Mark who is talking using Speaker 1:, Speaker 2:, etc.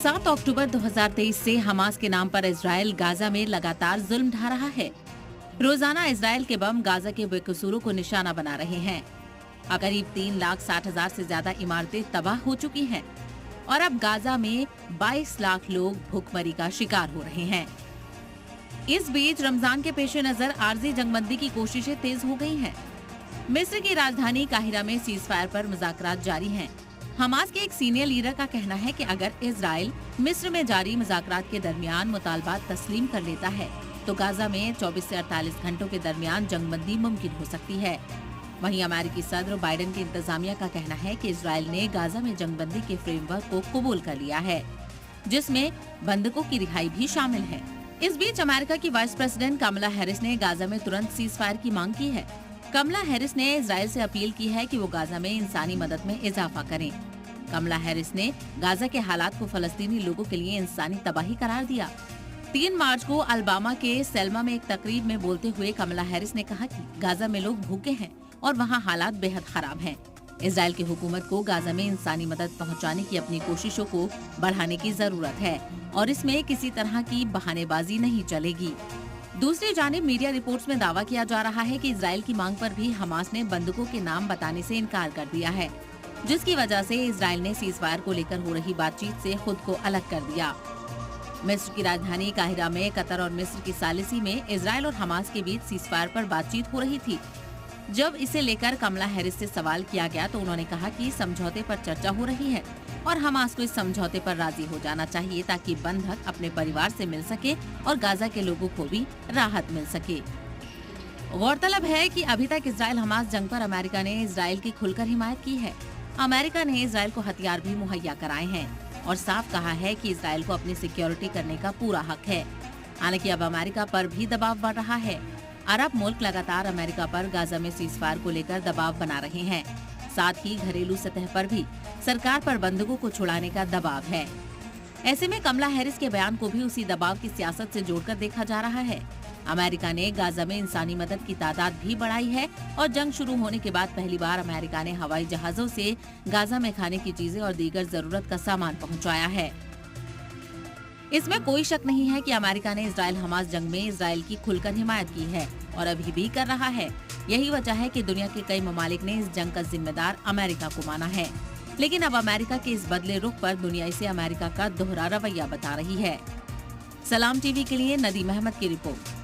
Speaker 1: 7 अक्टूबर 2023 से हमास के नाम पर इजराइल गाजा में लगातार जुल्म ढा रहा है। रोजाना इजराइल के बम गाजा के बेकसूरों को निशाना बना रहे हैं। करीब 3,60,000 से ज्यादा इमारतें तबाह हो चुकी हैं और अब गाजा में 22 लाख लोग भूखमरी का शिकार हो रहे हैं। इस बीच रमजान के पेश नजर आर्जी जंगबंदी की कोशिशें तेज हो गई हैं। मिस्र की राजधानी काहिरा में सीज फायर पर मुज़ाकरात जारी हैं। हमास के एक सीनियर लीडर का कहना है कि अगर इजराइल मिस्र में जारी मुज़ाकरात के दरमियान मुतालबात तस्लीम कर लेता है तो गाजा में 24 से 48 घंटों के दरमियान जंगबंदी मुमकिन हो सकती है। वहीं अमेरिकी सदर बाइडेन की इंतजामिया का कहना है कि इजराइल ने गाजा में जंगबंदी के फ्रेमवर्क को कबूल कर लिया है, जिसमें बंधकों की रिहाई भी शामिल है। इस बीच अमेरिका की वाइस प्रेसिडेंट कमला हैरिस ने गाजा में तुरंत सीज फायर की मांग की है। कमला हैरिस ने इजराइल से अपील की है कि वो गाजा में इंसानी मदद में इजाफा करें। कमला हैरिस ने गाजा के हालात को फलस्तीनी लोगों के लिए इंसानी तबाही करार दिया। 3 मार्च को अलबामा के सेल्मा में एक तकरीब में बोलते हुए कमला हैरिस ने कहा कि गाजा में लोग भूखे हैं और वहां हालात बेहद खराब हैं। इजराइल की हुकूमत को गाजा में इंसानी मदद पहुंचाने की अपनी कोशिशों को बढ़ाने की जरूरत है और इसमें किसी तरह की बहानेबाजी नहीं चलेगी। दूसरी जानिब मीडिया रिपोर्ट्स में दावा किया जा रहा है कि इजराइल की मांग पर भी हमास ने बंधकों के नाम बताने से इनकार कर दिया है, जिसकी वजह से इजराइल ने सीज फायर को लेकर हो रही बातचीत से खुद को अलग कर दिया। मिस्र की राजधानी काहिरा में कतर और मिस्र की सालिसी में इजराइल और हमास के बीच सीज फायर पर बातचीत हो रही थी। जब इसे लेकर कमला हैरिस से सवाल किया गया तो उन्होंने कहा कि समझौते पर चर्चा हो रही है और हमास को इस समझौते पर राजी हो जाना चाहिए ताकि बंधक अपने परिवार से मिल सके और गाजा के लोगों को भी राहत मिल सके। गौरतलब है कि अभी तक इजराइल हमास जंग पर अमेरिका ने इजराइल की खुलकर हिमायत की है। अमेरिका ने इजराइल को हथियार भी मुहैया कराए हैं और साफ कहा है कि इजराइल को अपनी सिक्योरिटी करने का पूरा हक है। हालांकि अब अमेरिका पर भी दबाव बढ़ रहा है। अरब मुल्क लगातार अमेरिका पर गाजा में सीज फायर को लेकर दबाव बना रहे हैं। साथ ही घरेलू सतह पर भी सरकार पर बंधकों को छुड़ाने का दबाव है। ऐसे में कमला हैरिस के बयान को भी उसी दबाव की सियासत से जोड़कर देखा जा रहा है। अमेरिका ने गाजा में इंसानी मदद की तादाद भी बढ़ाई है और जंग शुरू होने के बाद पहली बार अमेरिका ने हवाई जहाजों से गाजा में खाने की चीजें और दीगर जरूरत का सामान पहुंचाया है। इसमें कोई शक नहीं है कि अमेरिका ने इजराइल हमास जंग में इजराइल की खुलकर हिमायत की है और अभी भी कर रहा है। यही वजह है कि दुनिया के कई ममालिक ने इस जंग का जिम्मेदार अमेरिका को माना है, लेकिन अब अमेरिका के इस बदले रुख पर दुनिया इसे अमेरिका का दोहरा रवैया बता रही है। सलाम टीवी के लिए नदीम अहमद की रिपोर्ट।